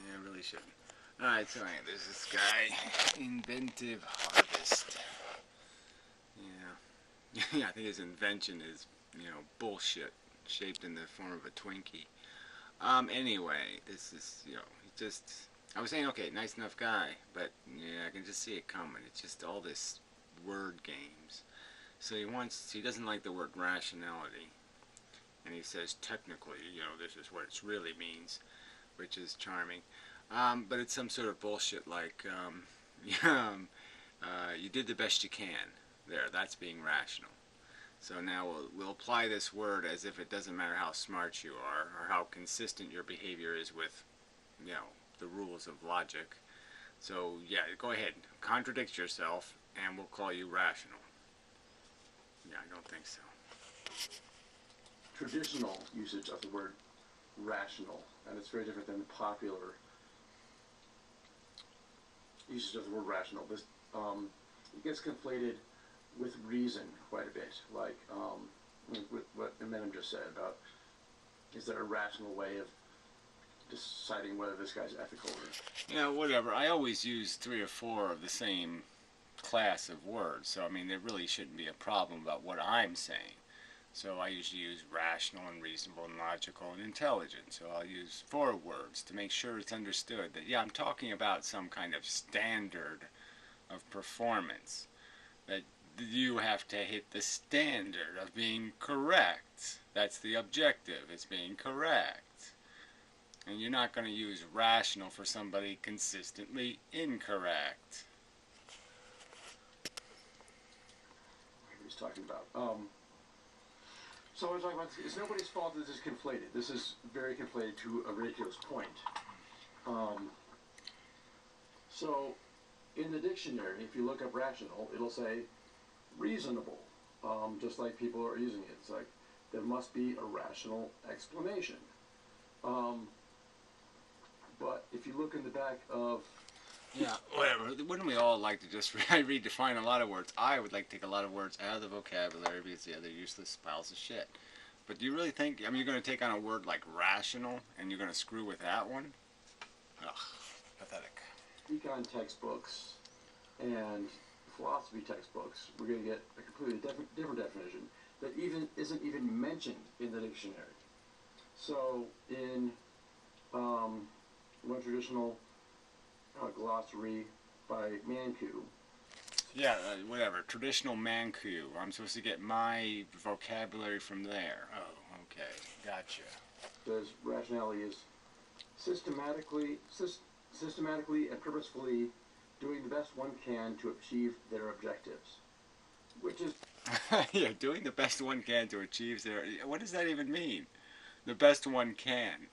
Yeah, I really shouldn't. Alright, so anyway, there's this guy, Inventive Harvest. Yeah. Yeah, I think his invention is, bullshit, shaped in the form of a Twinkie. Anyway, this is, he just, I was saying, okay, nice enough guy, but, yeah, I can just see it coming. It's just all this word games. So he doesn't like the word rationality. And he says, technically, this is what it really means, which is charming. But it's some sort of bullshit like, you did the best you can. There, that's being rational. So now we'll apply this word as if it doesn't matter how smart you are or how consistent your behavior is with, the rules of logic. So yeah, go ahead, contradict yourself, and we'll call you rational. Yeah, I don't think so. Traditional usage of the word rational, and it's very different than the popular usage of the word rational. This it gets conflated with reason quite a bit, like with what Inmendham just said about, is there a rational way of deciding whether this guy's ethical or... Yeah, whatever. I always use 3 or 4 of the same class of words, so I mean there really shouldn't be a problem about what I'm saying. So I usually use rational and reasonable and logical and intelligent. So I'll use 4 words to make sure it's understood that, yeah, I'm talking about some kind of standard of performance. That you have to hit the standard of being correct. That's the objective, is being correct. And you're not going to use rational for somebody consistently incorrect. What he's talking about. So what I'm talking about, it's nobody's fault that this is conflated. This is very conflated to a ridiculous point. So in the dictionary, if you look up rational, it'll say reasonable, just like people are using it. It's like, there must be a rational explanation. But if you look in the back of... Yeah, whatever. Wouldn't we all like to just redefine a lot of words? I would like to take a lot of words out of the vocabulary because, yeah, they're useless piles of shit. But do you really think, you're going to take on a word like rational and you're going to screw with that one? Ugh, pathetic. Econ textbooks and philosophy textbooks, we're going to get a completely different definition that isn't even mentioned in the dictionary. So in one traditional glossary by Manku. Yeah, whatever. Traditional Manku. I'm supposed to get my vocabulary from there. Oh, okay. Gotcha. Says rationality is systematically and purposefully doing the best one can to achieve their objectives. Which is... Yeah, doing the best one can to achieve their... What does that even mean? The best one can.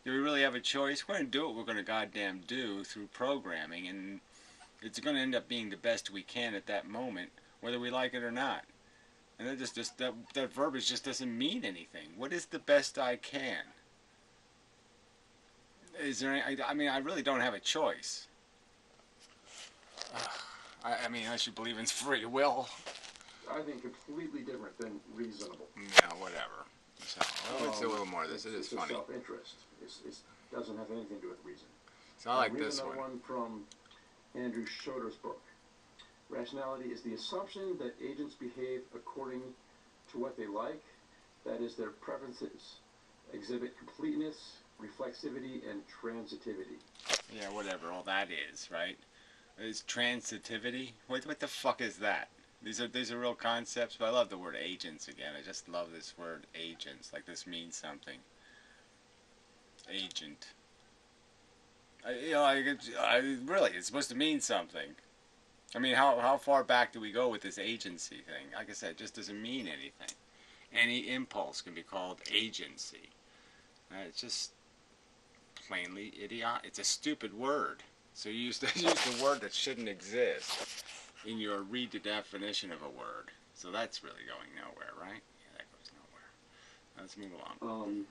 Do we really have a choice? We're going to do what we're going to goddamn do through programming, and it's going to end up being the best we can at that moment, whether we like it or not. And that verbiage just doesn't mean anything. What is the best I can? Is there any, I mean, I really don't have a choice. I mean, unless you believe in free will. I think completely different than reasonable. Yeah, whatever. So, let's do a little more of this. It is funny. It's self-interest. It doesn't have anything to do with reason. So I like this one. One from Andrew Schroeder's book. Rationality is the assumption that agents behave according to what they like, that is, their preferences, exhibit completeness, reflexivity, and transitivity. Yeah, whatever all that is, right? Is transitivity? What the fuck is that? These are real concepts, but I love the word agents again. I just love this word agents. Like this means something. Agent. Really, it's supposed to mean something. I mean, how far back do we go with this agency thing? Like I said, it just doesn't mean anything. Any impulse can be called agency. It's just plainly idiotic. It's a stupid word. So you use the word that shouldn't exist in your read the definition of a word. So that's really going nowhere, right? Yeah, that goes nowhere. Let's move along.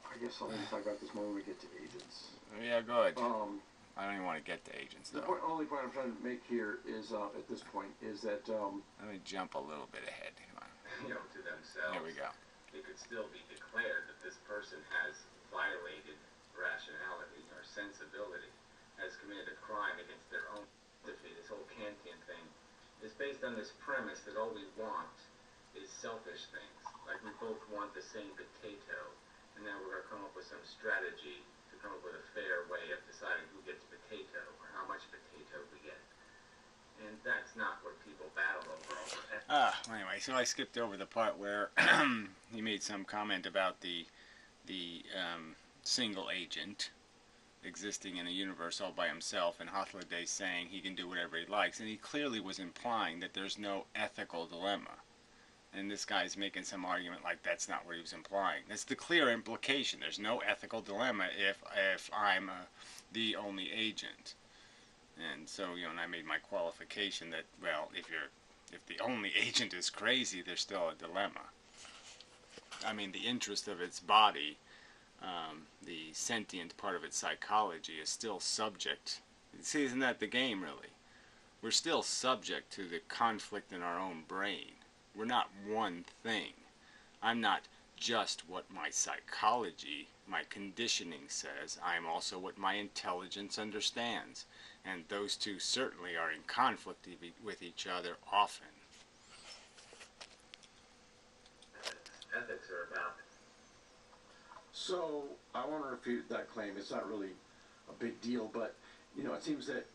I guess I'll talk about this more when we get to agents. Yeah, good. I don't even want to get to agents, though. The only point I'm trying to make here is, at this point, is that... Let me jump a little bit ahead. Come on. To themselves, Here we go. it could still be declared that this person has violated rationality or sensibility, has committed a crime against their own philosophy. This whole Kantian thing is based on this premise that all we want is selfish things. Like we both want the same potato, and now we're going to come up with some strategy to come up with a fair way of deciding who gets potato or how much potato we get. And that's not what people battle over. Anyway, so I skipped over the part where he made some comment about the single agent existing in a universe all by himself, and Hothloday saying he can do whatever he likes, and he clearly was implying that there's no ethical dilemma. And this guy's making some argument like that's not what he was implying. That's the clear implication. There's no ethical dilemma if I'm the only agent. And so, and I made my qualification that, well, if the only agent is crazy, there's still a dilemma. I mean, the interest of its body, the sentient part of its psychology, is still subject. See, isn't that the game, really? We're still subject to the conflict in our own brain. We're not one thing. I'm not just what my psychology, my conditioning says. I am also what my intelligence understands. And those two certainly are in conflict with each other often. Ethics are about. So I want to refute that claim. It's not really a big deal, but it seems that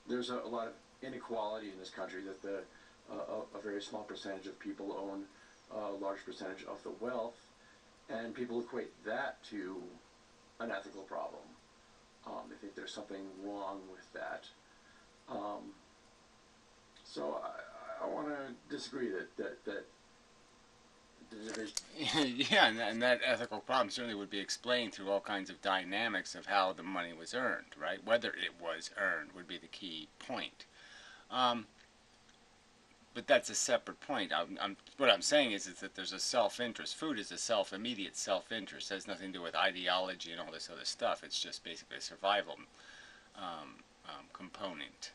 there's a lot of inequality in this country. That a very small percentage of people own a large percentage of the wealth, and people equate that to an ethical problem. They think there's something wrong with that. So I want to disagree that yeah, and that ethical problem certainly would be explained through all kinds of dynamics of how the money was earned, right? Whether it was earned would be the key point. But that's a separate point. What I'm saying is that there's a self-interest. Food is a immediate self-interest. It has nothing to do with ideology and all this other stuff. It's just basically a survival component.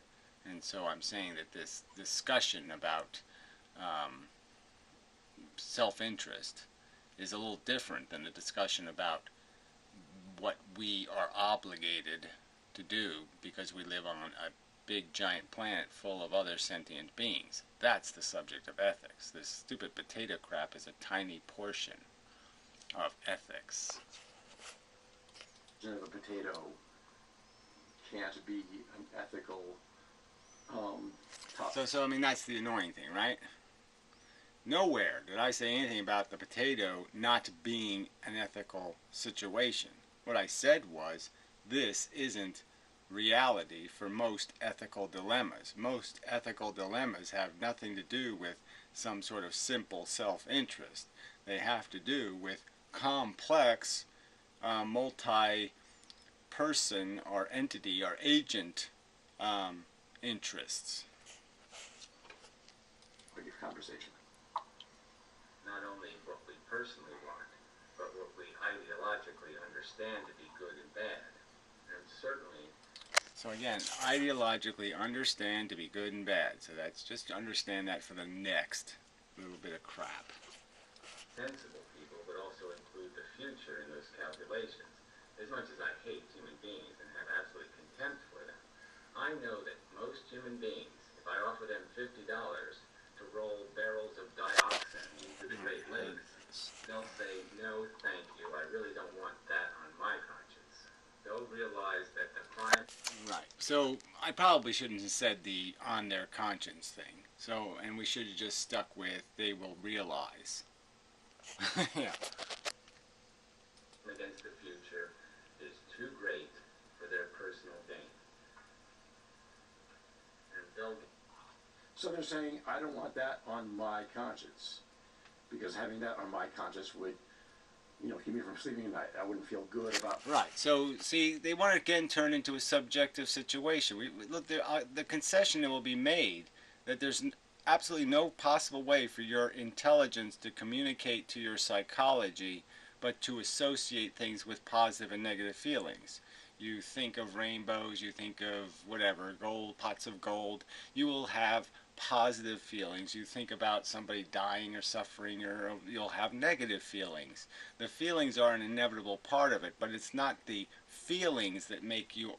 And so I'm saying that this discussion about self-interest is a little different than the discussion about what we are obligated to do because we live on a big giant planet full of other sentient beings. That's the subject of ethics. This stupid potato crap is a tiny portion of ethics. A potato can't be an ethical topic. So I mean, that's the annoying thing, right? Nowhere did I say anything about the potato not being an ethical situation. What I said was, this isn't reality for most ethical dilemmas. Most ethical dilemmas have nothing to do with some sort of simple self-interest. They have to do with complex, multi-person or entity or agent interests. Big conversation. Not only what we personally want, but what we ideologically understand to be good and bad. And certainly. So again, ideologically understand to be good and bad. So that's just to understand that for the next little bit of crap. Sensible people would also include the future in those calculations. As much as I hate human beings and have absolute contempt for them, I know that most human beings, if I offer them $50 to roll barrels of dioxin into the Great Lakes, they'll say, no, thank you, I really don't want that on my conscience. They'll realize that the crime... Right, so I probably shouldn't have said the on their conscience thing. So, and we should have just stuck with, they will realize. Yeah. Against the future is too great for their personal gain. And they'll... So they're saying, I don't want that on my conscience, because having that on my conscience would, keep me from sleeping at night. I wouldn't feel good about it. Right. So, see, they want to again turn into a subjective situation. Look, the concession that will be made that there's absolutely no possible way for your intelligence to communicate to your psychology, but to associate things with positive and negative feelings. You think of rainbows, you think of whatever, gold, pots of gold. You will have positive feelings. You think about somebody dying or suffering, or you'll have negative feelings. The feelings are an inevitable part of it, but it's not the feelings that make you,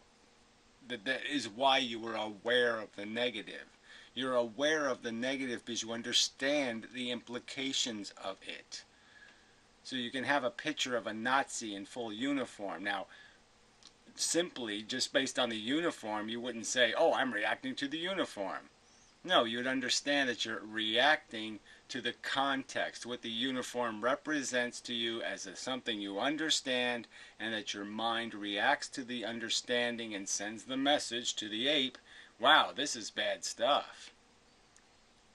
that is why you were aware of the negative. You're aware of the negative because you understand the implications of it. So you can have a picture of a Nazi in full uniform. Now, simply just based on the uniform, you wouldn't say, oh, I'm reacting to the uniform. No, you'd understand that you're reacting to the context, what the uniform represents to you as something you understand, and that your mind reacts to the understanding and sends the message to the ape, wow, this is bad stuff.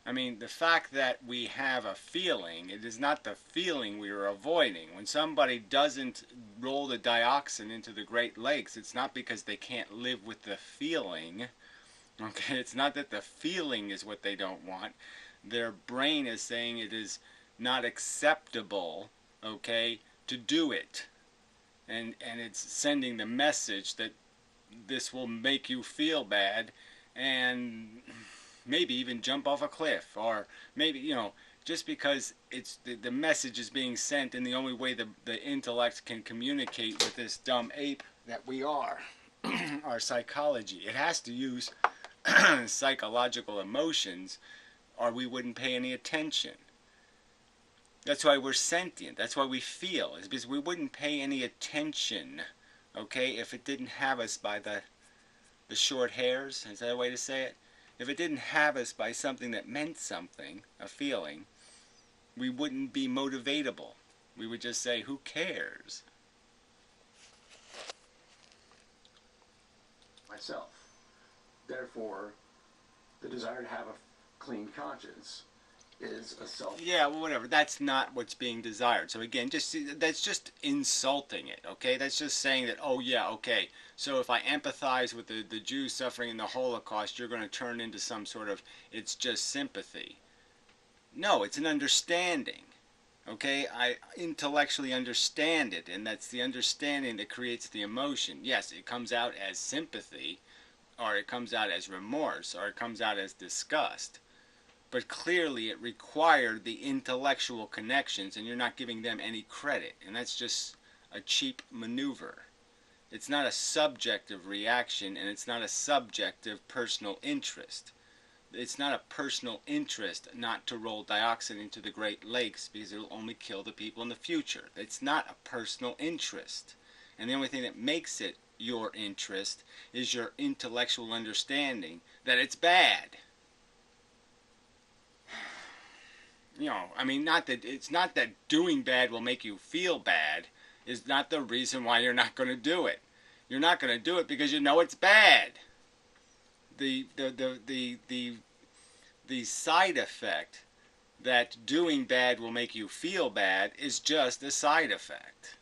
I mean, the fact that we have a feeling, it is not the feeling we are avoiding. When somebody doesn't roll the dioxin into the Great Lakes, it's not because they can't live with the feeling. Okay, it's not that the feeling is what they don't want. Their brain is saying it is not acceptable, okay, to do it. And it's sending the message that this will make you feel bad, and maybe even jump off a cliff, or maybe, just because it's the message is being sent in the only way the intellect can communicate with this dumb ape that we are, our psychology. It has to use psychological emotions, or we wouldn't pay any attention. That's why we're sentient. That's why we feel. Is because we wouldn't pay any attention, okay, if it didn't have us by the short hairs. Is that a way to say it? If it didn't have us by something that meant something, a feeling, we wouldn't be motivatable. We would just say, who cares? Myself. Therefore, the desire to have a clean conscience is a self. Yeah, well, whatever. That's not what's being desired. So again, that's just insulting it, okay? That's just saying that, oh yeah, okay, so if I empathize with the Jews suffering in the Holocaust, you're going to turn into some sort of, it's just sympathy. No, it's an understanding, okay? I intellectually understand it, and that's the understanding that creates the emotion. Yes, it comes out as sympathy, or it comes out as remorse, or it comes out as disgust. But clearly it required the intellectual connections, and you're not giving them any credit. And that's just a cheap maneuver. It's not a subjective reaction, and it's not a subjective personal interest. It's not a personal interest not to roll dioxin into the Great Lakes because it will only kill the people in the future. It's not a personal interest. And the only thing that makes it your interest is your intellectual understanding that it's bad. I mean, it's not that doing bad will make you feel bad is not the reason why you're not going to do it. You're not going to do it because you know it's bad. The side effect that doing bad will make you feel bad is just a side effect.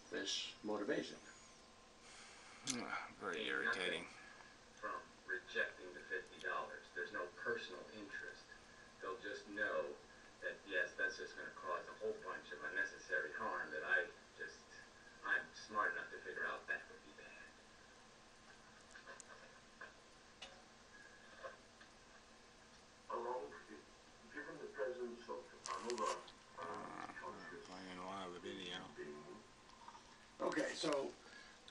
Fish motivation. Very irritating. From rejecting the $50. There's no personal interest. They'll just know that, yes, that's just going to cause a whole bunch of unnecessary harm that I'm smart enough to figure out that would be bad. Along, given the presence of another Playing a lot of the video. Okay, so,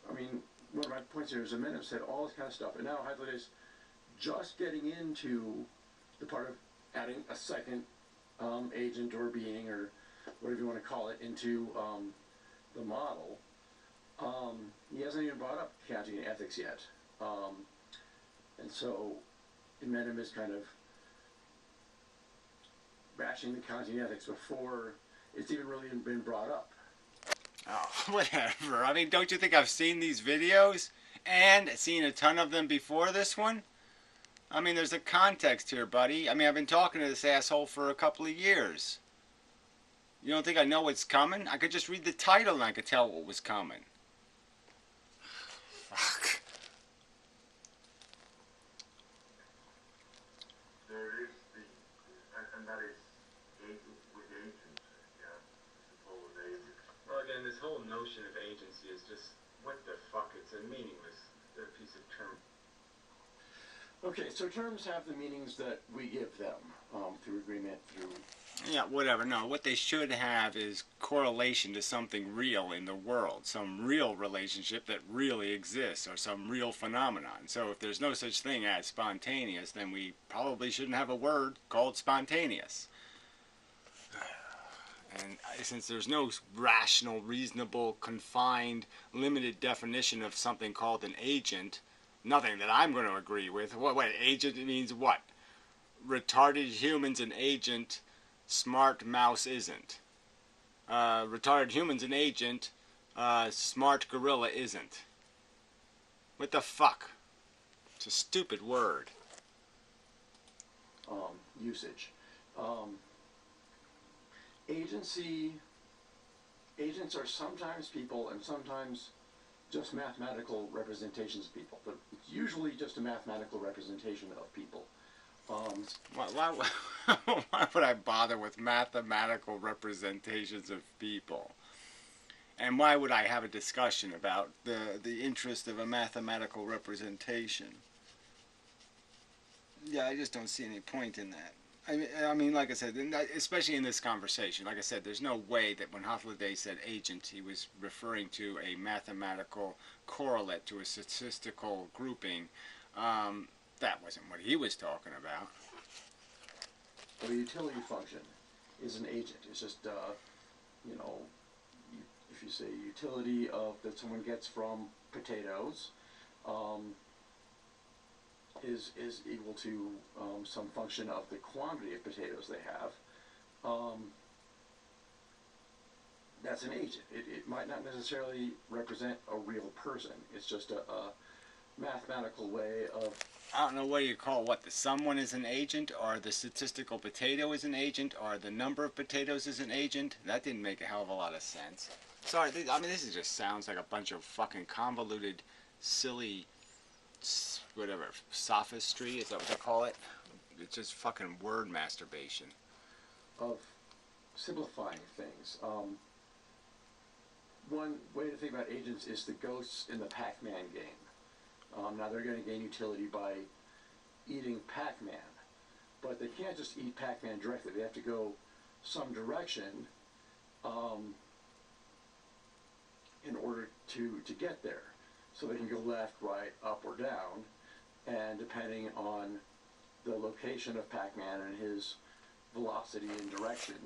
I mean, one of my points here is Inventive said all this kind of stuff, and now highlight is just getting into the part of adding a second agent or being or whatever you want to call it into the model. He hasn't even brought up Kantian ethics yet, and so Inventive is kind of bashing the Kantian ethics before it's even really been brought up. Oh, whatever. I mean, don't you think I've seen these videos and seen a ton of them before this one? I mean, there's a context here, buddy. I mean, I've been talking to this asshole for a couple of years. You don't think I know what's coming? I could just read the title and I could tell what was coming. Fuck. there is and that is agent with agents, yeah, supposed agents. Well, again, this whole notion of agency is just, what the fuck? It's a meaningless piece of term. Okay, so terms have the meanings that we give them through agreement, through. Yeah, whatever. No, what they should have is correlation to something real in the world, some real relationship that really exists, or some real phenomenon. So if there's no such thing as spontaneous, then we probably shouldn't have a word called spontaneous. And since there's no rational, reasonable, confined, limited definition of something called an agent, nothing that I'm going to agree with. What agent means what? Retarded human's an agent, smart mouse isn't. Retarded human's an agent, smart gorilla isn't. What the fuck? It's a stupid word. Usage. Agency. Agents are sometimes people and sometimes just mathematical representations of people, but it's usually just a mathematical representation of people. Why would I bother with mathematical representations of people? And why would I have a discussion about the interest of a mathematical representation? Yeah, I just don't see any point in that. I mean, like I said, especially in this conversation, like I said, there's no way that when Hoffladay said agent, he was referring to a mathematical correlate to a statistical grouping. That wasn't what he was talking about. A utility function is an agent. It's just, if you say utility that someone gets from potatoes, is equal to some function of the quantity of potatoes they have. That's an agent. It might not necessarily represent a real person. It's just a mathematical way of. I don't know what you call what the someone is an agent, or the statistical potato is an agent, or the number of potatoes is an agent. That didn't make a hell of a lot of sense. Sorry, I mean this just sounds like a bunch of fucking convoluted, silly, whatever, sophistry. Is that what they call it? It's just fucking word masturbation. Of simplifying things. One way to think about agents is the ghosts in the Pac-Man game. Now they're going to gain utility by eating Pac-Man, but they can't just eat Pac-Man directly. They have to go some direction in order to get there. So they can go left, right, up, or down, and depending on the location of Pac-Man and his velocity and direction,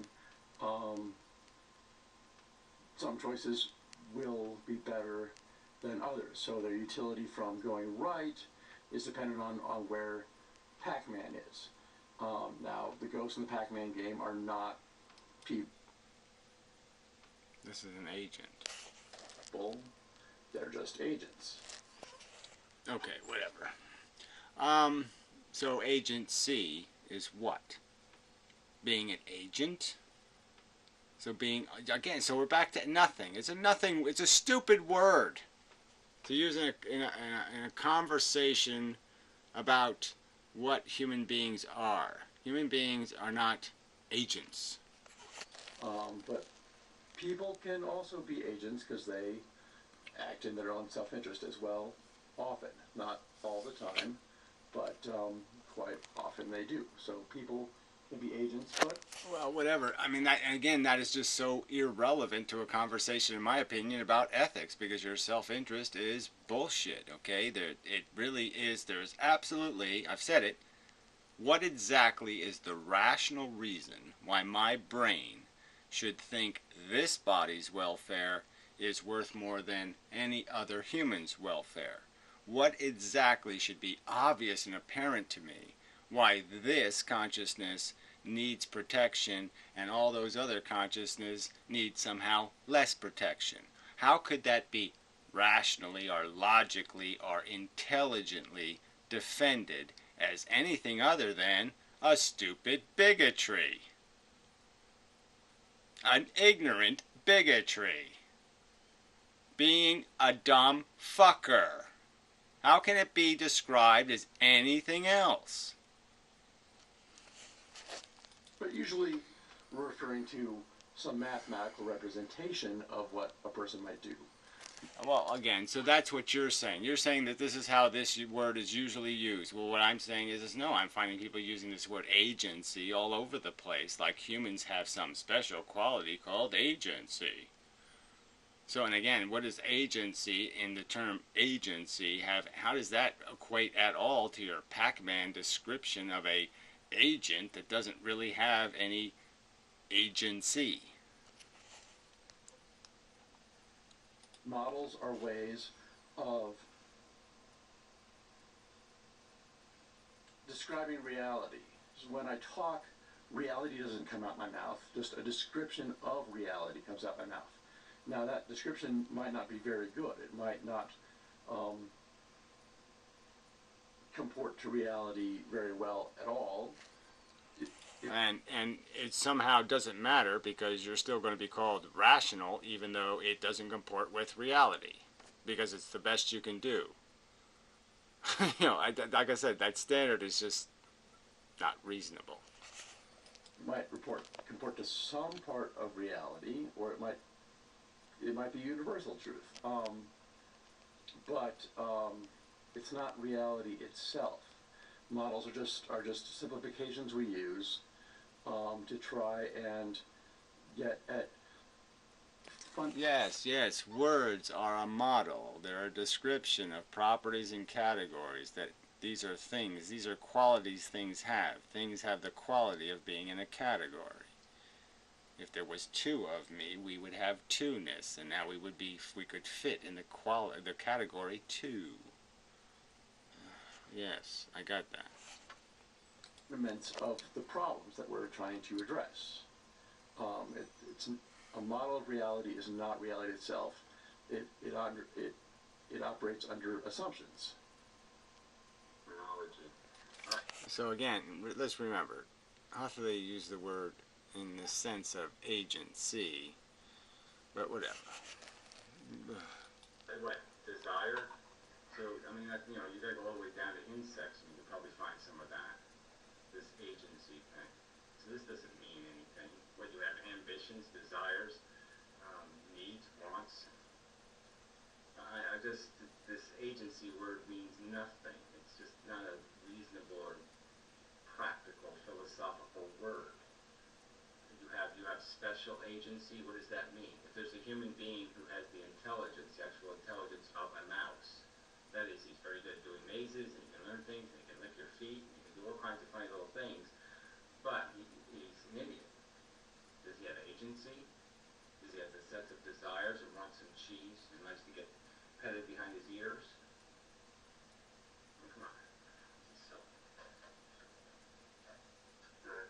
some choices will be better than others. So their utility from going right is dependent on where Pac-Man is. Now, the ghosts in the Pac-Man game are not people. This is an agent. They're just agents. Okay, whatever. So agent C is what? Being an agent? So being, again, so we're back to nothing. It's a stupid word to use in a conversation about what human beings are. Human beings are not agents. But people can also be agents because they act in their own self-interest as well, often. Not all the time, but quite often they do. So people can be agents, but. Well, whatever. I mean, that is just so irrelevant to a conversation, in my opinion, about ethics, because your self-interest is bullshit, okay? It really is. There's absolutely, I've said it, what exactly is the rational reason why my brain should think this body's welfare is worth more than any other human's welfare? What exactly should be obvious and apparent to me why this consciousness needs protection and all those other consciousness need somehow less protection? How could that be rationally or logically or intelligently defended as anything other than a stupid bigotry? An ignorant bigotry. Being a dumb fucker. How can it be described as anything else? But usually we're referring to some mathematical representation of what a person might do. Well, again, so that's what you're saying. You're saying that this is how this word is usually used. Well, what I'm saying is no, I'm finding people using this word agency all over the place, like humans have some special quality called agency. So, and again, what does agency in the term agency have? How does that equate at all to your Pac-Man description of a agent that doesn't really have any agency? Models are ways of describing reality. So when I talk, reality doesn't come out my mouth. Just a description of reality comes out my mouth. Now that description might not be very good. It might not comport to reality very well at all. And it somehow doesn't matter because you're still going to be called rational even though it doesn't comport with reality because it's the best you can do. Like I said, that standard is just not reasonable. It might comport to some part of reality, or it might be universal truth. But it's not reality itself. Models are just simplifications we use to try and get at fun. Yes, words are a model. They're a description of properties and categories that these are things, these are qualities things have. Things have the quality of being in a category. If there was two of me, we would have two-ness, and now we could fit in the category two. Yes, I got that. Of the problems that we're trying to address. It's a model of reality is not reality itself. It operates under assumptions. So again, let's remember, after they use the word in the sense of agency, but whatever. What, desire? So, I mean, you gotta go all the way down to insects, and you can probably find some of that. This agency thing. So this doesn't mean anything. What, you have ambitions, desires, needs, wants. This agency word means nothing. It's just not a reasonable or practical philosophical word. You have special agency. What does that mean? If there's a human being who has the intelligence, the actual intelligence of a mouse, that is, he's very good at doing mazes, and he can learn things, and he can lick your feet, and he can do all kinds of funny little things, but he's an idiot. Does he have agency? Does he have the sets of desires and wants some cheese and likes to get petted behind his ears? Oh, come on. So,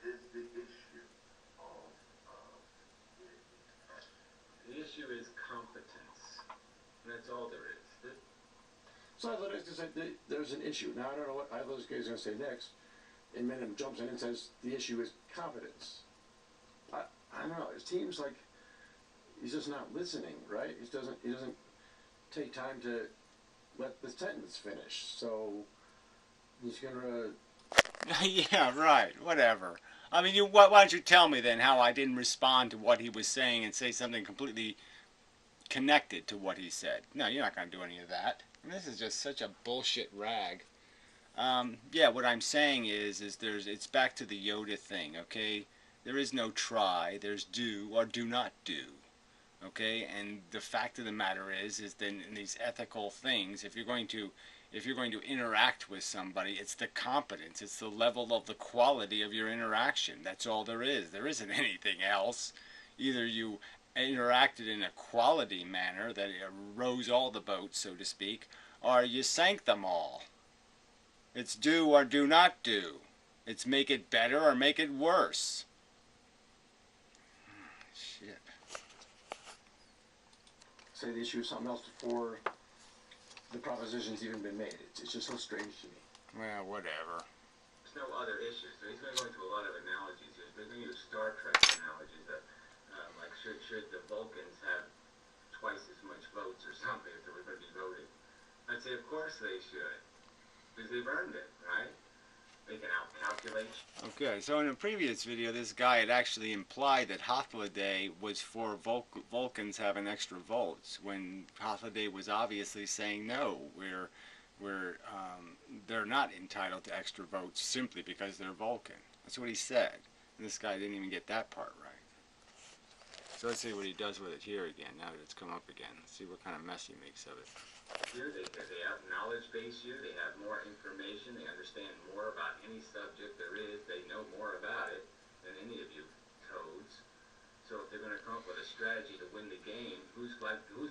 Is the issue of the issue is competence. And that's all there is. So I thought it was going to say there's an issue. Now I don't know what I thought this guy's going to say next. Inmendham jumps in and says the issue is competence. I don't know. It seems like he's just not listening, right? He doesn't take time to let the sentence finish. So he's gonna. Yeah, right. Whatever. I mean, why don't you tell me then how I didn't respond to what he was saying and say something completely connected to what he said? No, you're not going to do any of that. I mean, this is just such a bullshit rag. Yeah, what I'm saying is it's back to the Yoda thing, okay? There is no try. There's do or do not do, okay? And the fact of the matter is that in these ethical things, if you're going to interact with somebody, it's the competence, it's the level of the quality of your interaction. That's all there is. There isn't anything else. Either you interacted in a quality manner that rose all the boats, so to speak, or you sank them all. It's do or do not do. It's make it better or make it worse. Shit. Say the issue is something else before the proposition's even been made. It's just so strange to me. Well, whatever. There's no other issues. So he's going to go into a lot of analogies. He's going to use Star Trek analogies that, like, should the Vulcans have twice as much votes or something if they were going to be voted? I'd say, of course they should, because they've earned it, right? They can out-calculate knowledge. Okay, so in a previous video, this guy had actually implied that Holiday was for Vulcans having extra votes, when Holiday was obviously saying no, they're not entitled to extra votes simply because they're Vulcan. That's what he said. And this guy didn't even get that part right. So let's see what he does with it here again, now that it's come up again. Let's see what kind of mess he makes of it. Here they have knowledge base you, they have more information, they understand more about any subject there is, they know more about it than any of you toads. So if they're going to come up with a strategy to win the game, who's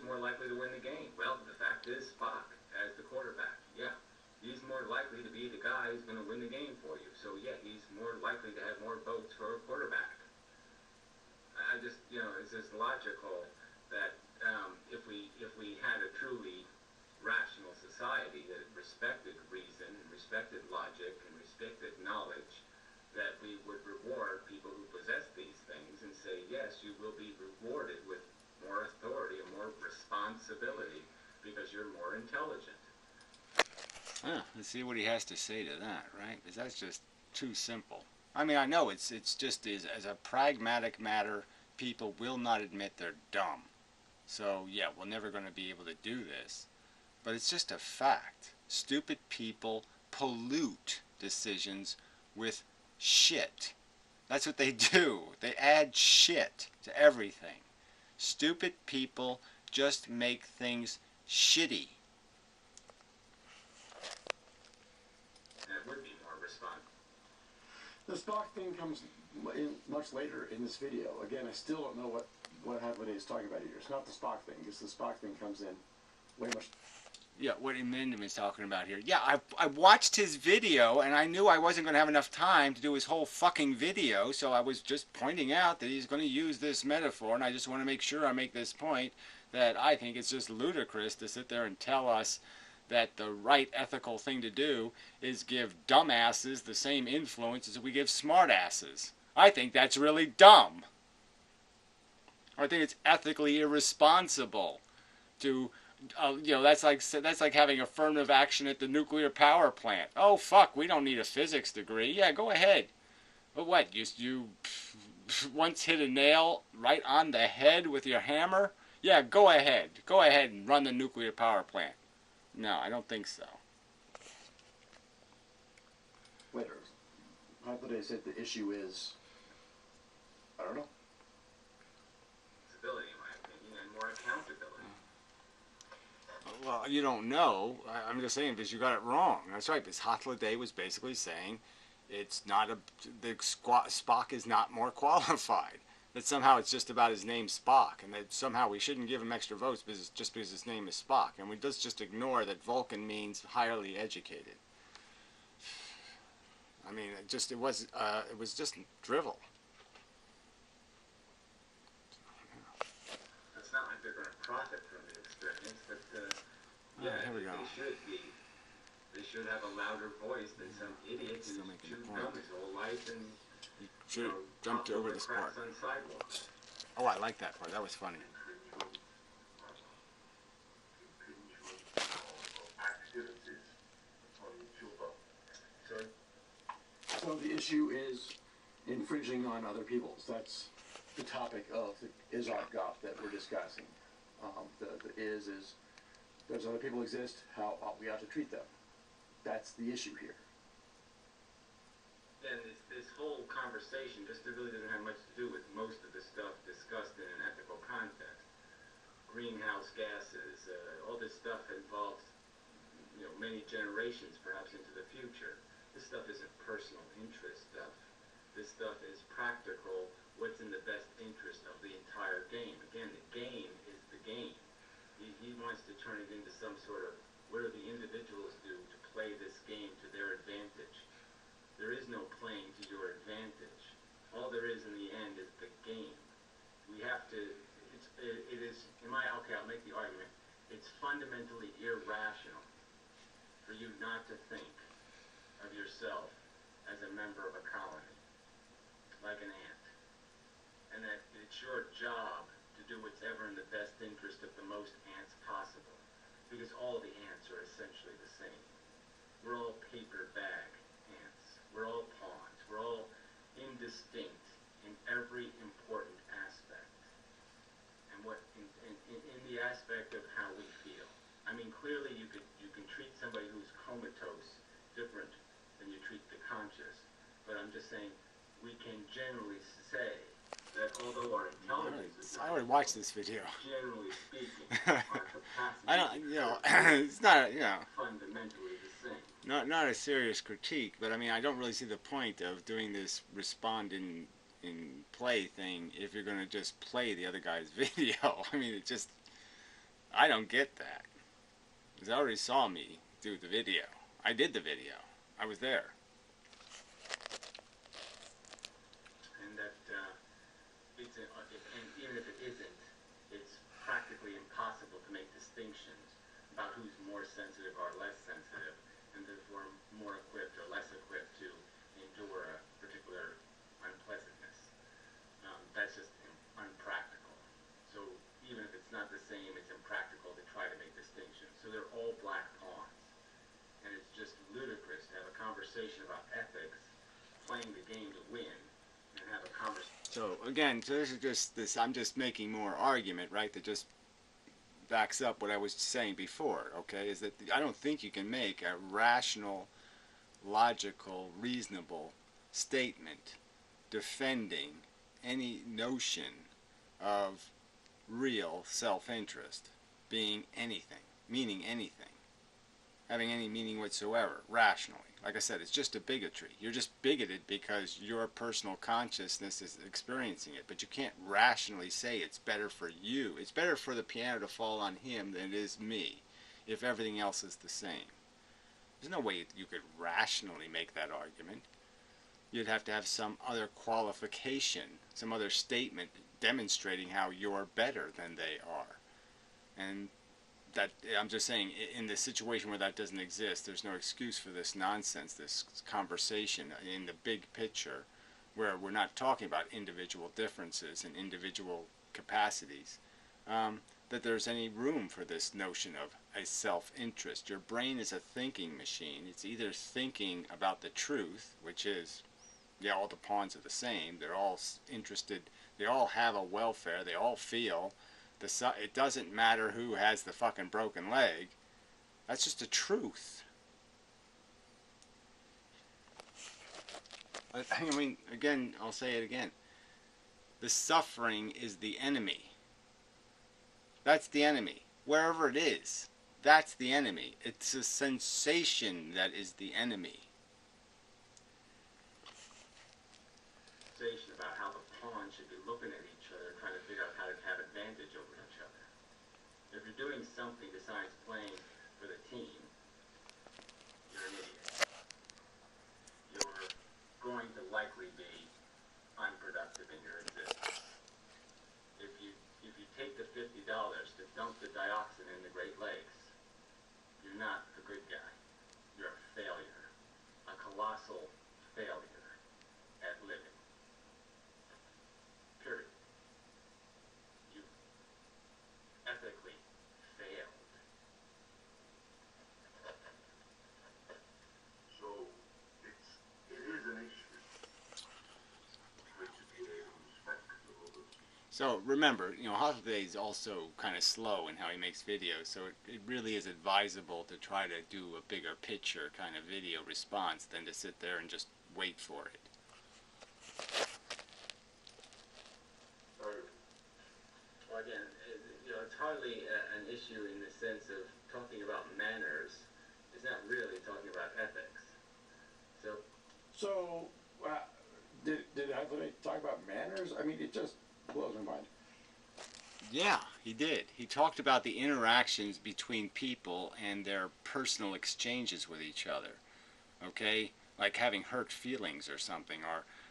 more likely to win the game? Well, the fact is Spock as the quarterback. Yeah, he's more likely to be the guy who's going to win the game for you. So yeah, he's more likely to have more votes for a quarterback. I just, it's just logical that if we had a truly rational society that respected reason and respected logic and respected knowledge, that we would reward people who possess these things and say, yes, you will be rewarded with more authority and more responsibility because you're more intelligent. Let's see what he has to say to that, right? Because that's just too simple. I mean, I know it's just as a pragmatic matter, people will not admit they're dumb. So yeah, we're never going to be able to do this. But it's just a fact. Stupid people pollute decisions with shit. That's what they do. They add shit to everything. Stupid people just make things shitty. That would be more responsible. The Spock thing comes in much later in this video. Again, I still don't know what Hadley is talking about here. It's not the Spock thing, because the Spock thing comes in way much. Yeah, what Inmendham is talking about here. Yeah, I watched his video, and I knew I wasn't going to have enough time to do his whole fucking video, so I was just pointing out that he's going to use this metaphor, and I just want to make sure I make this point, that I think it's just ludicrous to sit there and tell us that the right ethical thing to do is give dumbasses the same influence as we give smartasses. I think that's really dumb. I think it's ethically irresponsible to... that's like having affirmative action at the nuclear power plant. Oh fuck, we don't need a physics degree. Yeah, go ahead. But what? You once hit a nail right on the head with your hammer? Yeah, go ahead. Go ahead and run the nuclear power plant. No, I don't think so. Later, Hadley said the issue is, I don't know. Stability, in my opinion, and more accountability. Well, you don't know. I'm just saying because you got it wrong. That's right. Because Holiday was basically saying it's not Spock is not more qualified. That somehow it's just about his name Spock, and that somehow we shouldn't give him extra votes just because his name is Spock, and we just ignore that Vulcan means highly educated. I mean, it was just drivel. It's not like they're going to profit from the experience, but yeah, here we go. They should have a louder voice than some idiot who's chewed gum his whole life and should have jumped over this part. On sidewalks. Oh, I like that part. That was funny. So the issue is infringing on other people's. That's the topic of the is-art-gop that we're discussing. The is does other people exist? How ought we ought to treat them? That's the issue here. And this whole conversation just really doesn't have much to do with most of the stuff discussed in an ethical context. Greenhouse gases, all this stuff involves, many generations perhaps into the future. This stuff isn't personal interest stuff. This stuff is practical, what's in the best interest of the entire game. Again, the game is the game. He wants to turn it into some sort of, what do the individuals do to play this game to their advantage? There is no playing to your advantage. All there is in the end is the game. We have to, it is, I'll make the argument, it's fundamentally irrational for you not to think of yourself as a member of a colony, like an ant, and that it's your job to do whatever in the best interest of the most ants possible, because all the ants are essentially the same. We're all paper bag ants. We're all pawns. distinct in every important aspect. And what in the aspect of how we feel. I mean, clearly you can treat somebody who's comatose different than you treat the conscious. But I'm just saying we can generally say that although our intelligence is I already watched this video. generally speaking, our capacity I don't, you know, it's not, you know, fundamentally the same. not a serious critique, but I mean, I don't really see the point of doing this respond in play thing if you're going to just play the other guy's video. I mean, it just, I don't get that. Because I already saw me do the video. I did the video. I was there. And that and even if it isn't, it's practically impossible to make distinctions about who's more sensitive or less sensitive, and therefore more equipped or less equipped to endure a particular unpleasantness. That's just unpractical. So even if it's not the same, it's impractical to try to make distinctions. So they're all black pawns. And it's just ludicrous to have a conversation about ethics, playing the game to win, and have a conversation. So again, so this is just this. I'm just making more argument, right? That just backs up what I was saying before. Okay, is that I don't think you can make a rational, logical, reasonable statement defending any notion of real self-interest being anything, meaning anything, having any meaning whatsoever, rationally. Like I said, it's just a bigotry. You're just bigoted because your personal consciousness is experiencing it, but you can't rationally say it's better for you. It's better for the piano to fall on him than it is me, if everything else is the same. There's no way you could rationally make that argument. You'd have to have some other qualification, some other statement demonstrating how you're better than they are. And that, I'm just saying, in the situation where that doesn't exist, there's no excuse for this nonsense, this conversation in the big picture, where we're not talking about individual differences and individual capacities, that there's any room for this notion of a self-interest. Your brain is a thinking machine. It's either thinking about the truth, which is, yeah, all the pawns are the same. They're all interested. They all have a welfare. They all feel. It doesn't matter who has the fucking broken leg. That's just the truth. I mean, again, I'll say it again. The suffering is the enemy. That's the enemy. Wherever it is, that's the enemy. It's a sensation that is the enemy. About how the pawns should be looking at each other, trying to figure out how to have advantage over each other. If you're doing something besides playing for the team, you're an idiot. You're going to likely be unproductive in your existence. If you take the $50 to dump the dioxin in the Great Lakes, you're not a good guy. You're a failure. A colossal failure at living. Period. You ethically failed. So it is an issue which is respectable. So remember, you know, Holiday is also kind of slow in how he makes videos, so it really is advisable to try to do a bigger picture kind of video response than to sit there and just wait for it. Well, again, it's hardly an issue in the sense of talking about manners. It's not really talking about ethics. So, did Anthony talk about manners? I mean, it just blows my mind. Yeah, he did. He talked about the interactions between people and their personal exchanges with each other. Okay? Like having hurt feelings or something,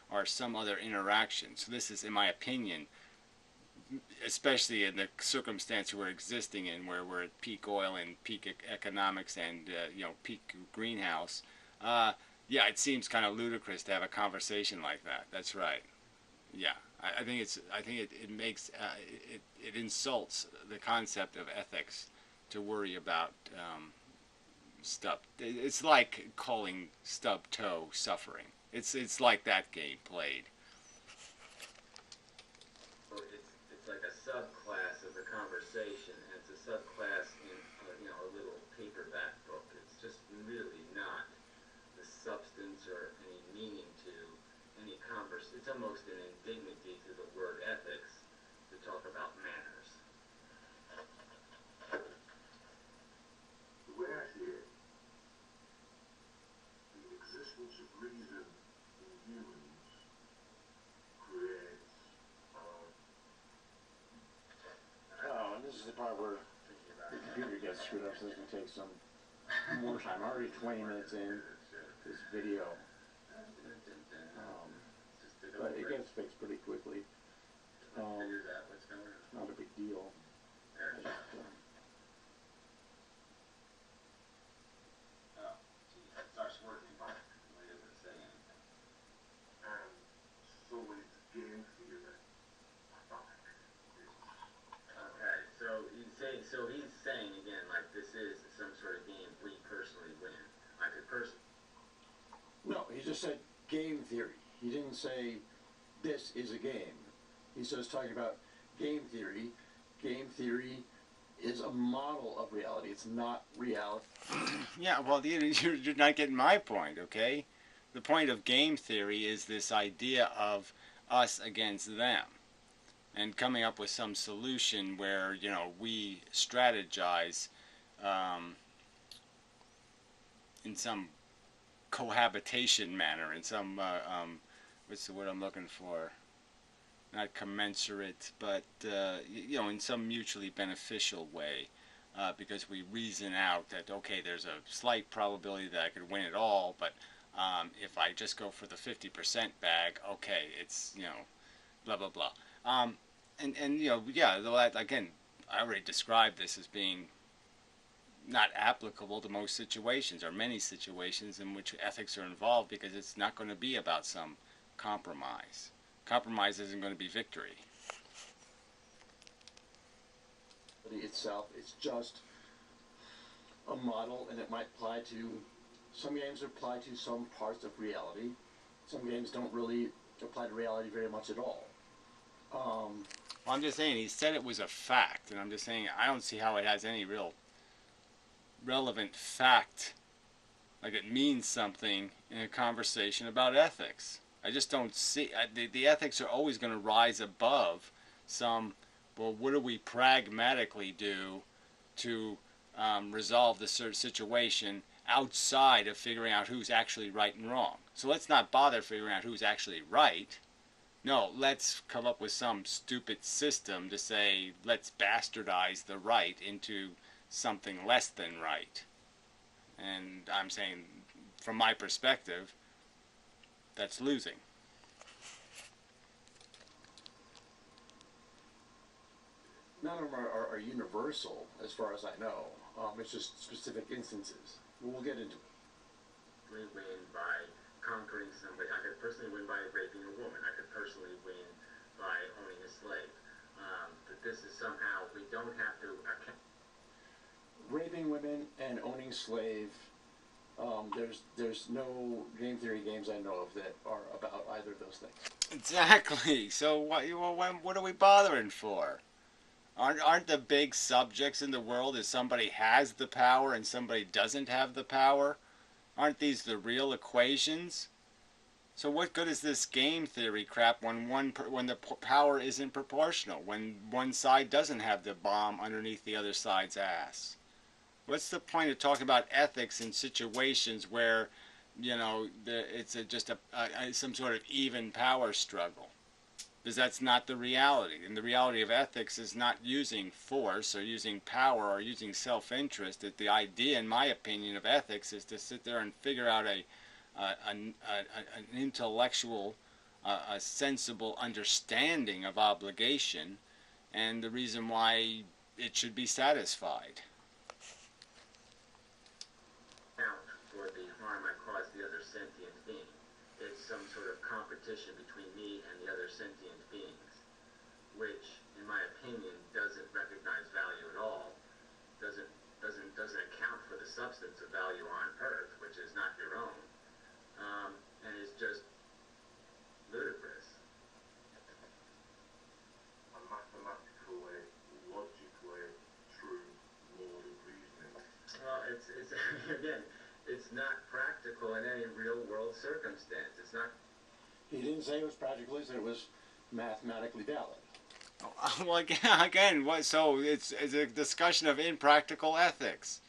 or some other interaction. So this is, in my opinion, especially in the circumstance we're existing in, where we're at peak oil and peak economics and peak greenhouse. Yeah, it seems kind of ludicrous to have a conversation like that. That's right. Yeah, I think it makes it insults the concept of ethics to worry about stub. It's like calling stub toe suffering. It's like that game played. it's like a subclass of the conversation, and it's a subclass in a little paperback book. It's just really not the substance or any meaning to any converse. It's almost an indignity to the word ethics to talk about manners. The way I see it, the existence of reason in humans creates, Oh, and this is the part where the computer gets screwed up, so it's going to take some more time. I'm already 20 minutes in this video. But it gets fixed pretty quickly. Not a big deal. and so it's game theory. Okay, so he's saying again, like this is some sort of game we personally win. I could No, he just said game theory. He didn't say this is a game. He says talking about game theory. Game theory is a model of reality. It's not reality. Yeah, well, you're not getting my point, okay? The point of game theory is this idea of us against them, and coming up with some solution where, we strategize in some cohabitation manner, in some, what's the word I'm looking for? Not commensurate, but, in some mutually beneficial way. Because we reason out that, okay, there's a slight probability that I could win it all, but if I just go for the 50% bag, okay, it's, blah, blah, blah. Yeah, again, I already described this as being not applicable to most situations, or many situations in which ethics are involved, because it's not going to be about some compromise. Compromise isn't going to be victory. Itself, it's just a model, and it might apply to some games. Apply to some parts of reality. Some games don't really apply to reality very much at all. Well, I'm just saying, he said it was a fact, and I'm just saying I don't see how it has any real relevant fact, like it means something in a conversation about ethics. I just don't see, the ethics are always going to rise above some, well, what do we pragmatically do to resolve the situation outside of figuring out who's actually right and wrong. So let's not bother figuring out who's actually right. No, let's come up with some stupid system to say, let's bastardize the right into something less than right. And I'm saying, from my perspective, that's losing. None of them are universal, as far as I know. It's just specific instances. We'll get into it. We win by conquering somebody. I could personally win by raping a woman. I could personally win by owning a slave. But this is somehow, we don't have to account. Raping women and owning slave, there's no game theory games I know of that are about either of those things. Exactly. So what are we bothering for? Aren't the big subjects in the world is somebody has the power and somebody doesn't have the power? Aren't these the real equations? So what good is this game theory crap when the power isn't proportional, when one side doesn't have the bomb underneath the other side's ass? What's the point of talking about ethics in situations where, it's just some sort of even power struggle? Because that's not the reality. And the reality of ethics is not using force or using power or using self-interest. The idea, in my opinion, of ethics is to sit there and figure out an intellectual, a sensible understanding of obligation and the reason why it should be satisfied. For the harm I caused the other sentient being. It's some sort of competition between me and the other sentient beings, which, in my opinion, doesn't recognize value at all. Doesn't account for the substance of value on Earth, which is not your own, and is just ludicrous. circumstance. It's not. He didn't say it was practical. He said it was mathematically valid. Well, again, what? So it's a discussion of impractical ethics.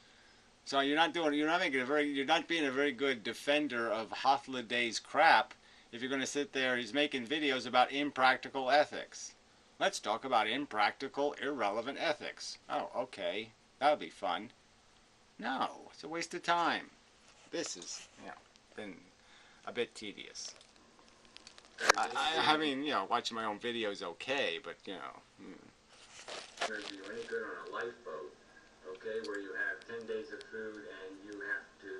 So you're not being a very good defender of Hafladay's crap if you're going to sit there. He's making videos about impractical ethics. Let's talk about impractical, irrelevant ethics. Oh, okay, that'll be fun. No, it's a waste of time. This is, been a bit tedious. I mean, watching my own videos okay, but Going to do you any good on a lifeboat, okay, where you have 10 days of food and you have to,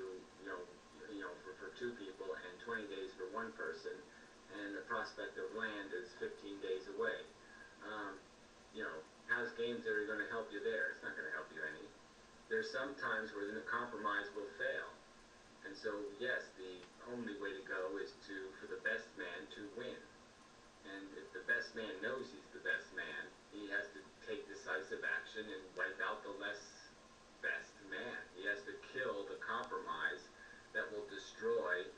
for two people and 20 days for one person, and the prospect of land is 15 days away. How's game theory going to help you there? It's not going to help you any. There's some times where the compromise will fail. And so, yes, the only way to go is for the best man to win. And if the best man knows he's the best man, he has to take decisive action and wipe out the less best man. He has to kill the compromise that will destroy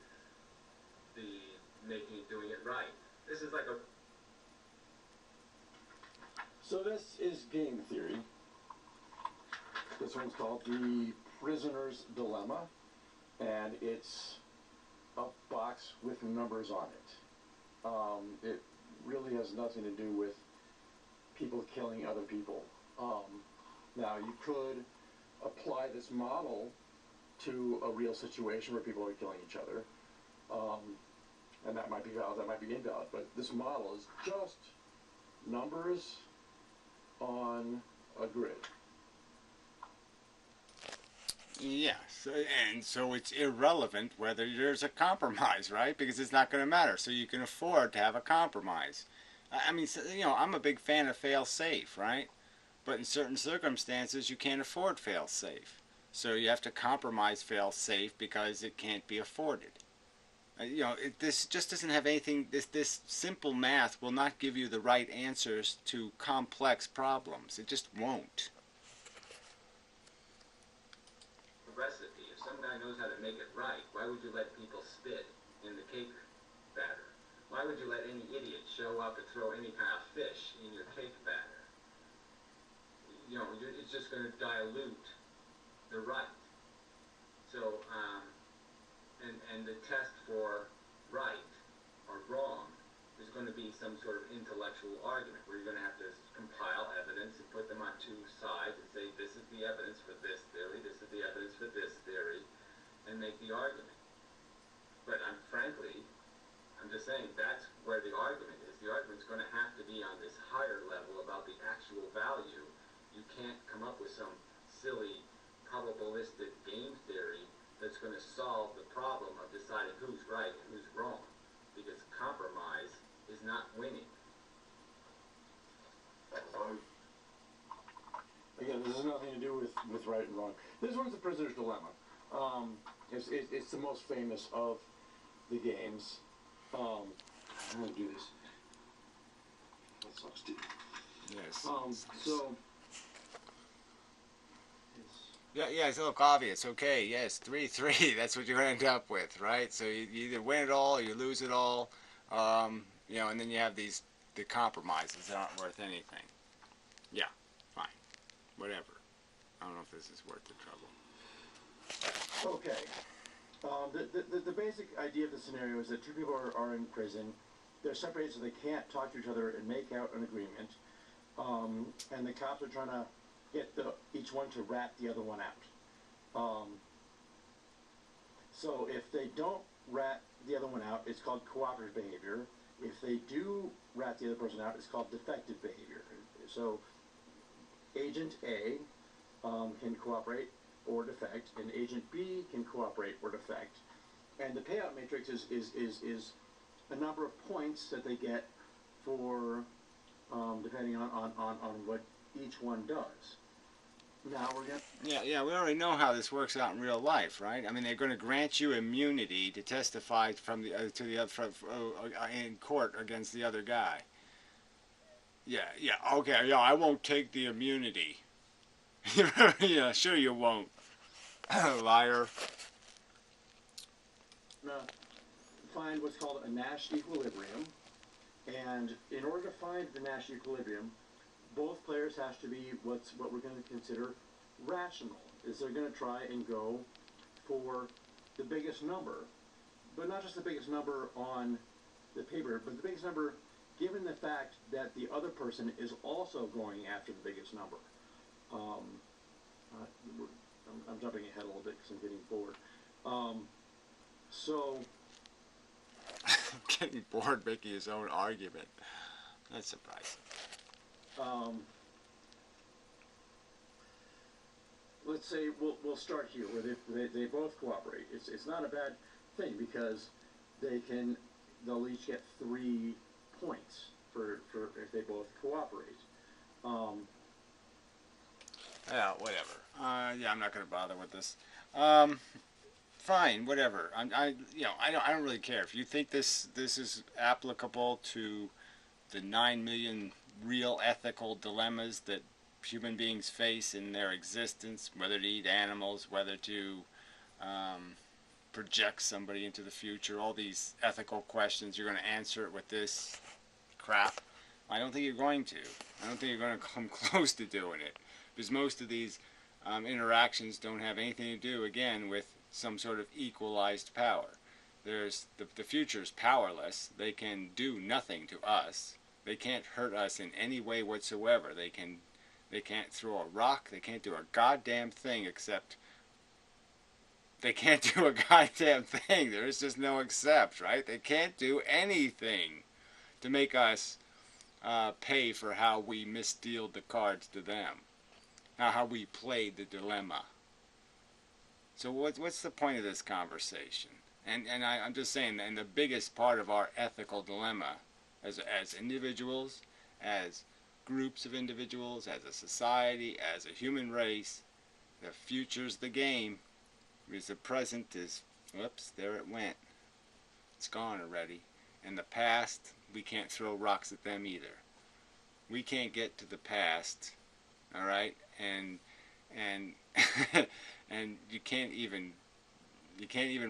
doing it right. This is like a... So this is game theory. This one's called The Prisoner's Dilemma, and it's a box with numbers on it. It really has nothing to do with people killing other people. Now, you could apply this model to a real situation where people are killing each other, and that might be valid, that might be invalid, but this model is just numbers on a grid. Yes, and so it's irrelevant whether there's a compromise, right? Because it's not going to matter. So you can afford to have a compromise. I mean, I'm a big fan of fail-safe, right? But in certain circumstances, you can't afford fail-safe. So you have to compromise fail-safe because it can't be afforded. This just doesn't have anything. This simple math will not give you the right answers to complex problems. It just won't. Recipe. If some guy knows how to make it right, why would you let people spit in the cake batter? Why would you let any idiot show up and throw any kind of fish in your cake batter? It's just going to dilute the right. So, and the test for right or wrong is going to be some sort of intellectual argument where you're going to have to compile evidence and put them on two sides and say, this is the evidence for this theory, this is the evidence for this theory, and make the argument. But frankly, I'm just saying that's where the argument is. The argument's going to have to be on this higher level about the actual value. You can't come up with some silly probabilistic game theory that's going to solve the problem of deciding who's right and who's wrong, because compromise is not winning. Again, this has nothing to do with right and wrong. This one's the prisoner's dilemma. It's the most famous of the games. I'm going to do this. That sucks too. Yes. So... Yeah, it's look obvious. Okay, yes, 3-3. That's what you're going to end up with, right? So you either win it all or you lose it all. And then you have the compromises that aren't worth anything. Yeah, fine. Whatever. I don't know if this is worth the trouble. Okay. The basic idea of the scenario is that two people are in prison. They're separated so they can't talk to each other and make out an agreement. And the cops are trying to get each one to rat the other one out. So if they don't rat the other one out, it's called cooperative behavior. If they do rat the other person out, it's called defective behavior. So Agent A can cooperate or defect, and Agent B can cooperate or defect. And the payout matrix is a number of points that they get for depending on what each one does. Now we're going Yeah, we already know how this works out in real life, right? I mean, they're going to grant you immunity to testify in court against the other guy. Okay, I won't take the immunity. Yeah, sure you won't. Liar. Now, find what's called a Nash equilibrium, and in order to find the Nash equilibrium, both players have to be what we're going to consider rational. Is they're going to try and go for the biggest number, but not just the biggest number on the paper, but the biggest number given the fact that the other person is also going after the biggest number. I'm jumping ahead a little bit because I'm getting bored. So Getting bored making his own argument. That's surprising. Let's say we'll start here where they both cooperate. It's not a bad thing because they'll each get 3 points for if they both cooperate. Yeah, whatever. Yeah, I'm not going to bother with this. Fine, whatever. I don't really care. If you think this is applicable to the 9 million real ethical dilemmas that human beings face in their existence, whether to eat animals, whether to project somebody into the future, all these ethical questions, you're going to answer it with this crap. I don't think you're going to. I don't think you're going to come close to doing it. Because most of these interactions don't have anything to do, again, with some sort of equalized power. The future is powerless. They can do nothing to us. They can't hurt us in any way whatsoever. They can't throw a rock. They can't do a goddamn thing except they can't do a goddamn thing. There is just no except, right? They can't do anything to make us pay for how we misdealed the cards to them. How we played the dilemma. So what's the point of this conversation? And I'm just saying, and the biggest part of our ethical dilemma as individuals, as groups of individuals, as a society, as a human race, the future's the game, because the present is, whoops, there it went. It's gone already. And the past, we can't throw rocks at them either. We can't get to the past, all right? And and you can't even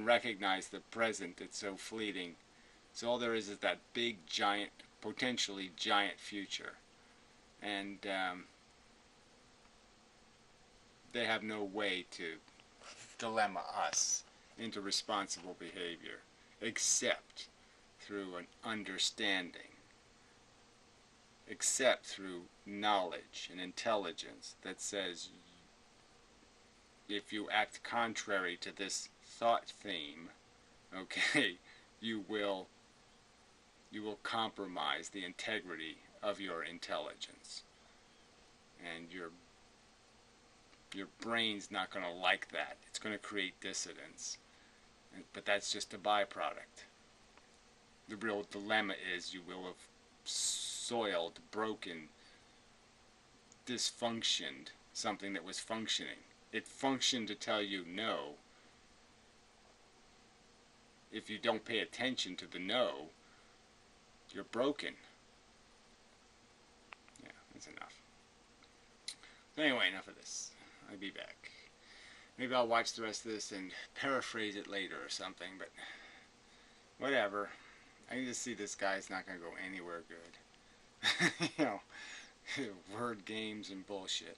recognize the present. It's so fleeting. So all there is that big, giant, potentially giant future, and they have no way to dilemma us into responsible behavior, except through an understanding, except through knowledge and intelligence that says if you act contrary to this thought theme, okay, you will compromise the integrity of your intelligence, and your brain's not going to like that. It's going to create dissidence, but that's just a byproduct. The real dilemma is you will have soiled, broken, dysfunctioned something that was functioning. It functioned to tell you no. If you don't pay attention to the no, you're broken. Yeah, that's enough. So anyway, enough of this. I'll be back. Maybe I'll watch the rest of this and paraphrase it later or something, but whatever. I can just see this guy's not going to go anywhere good. You know, word games and bullshit.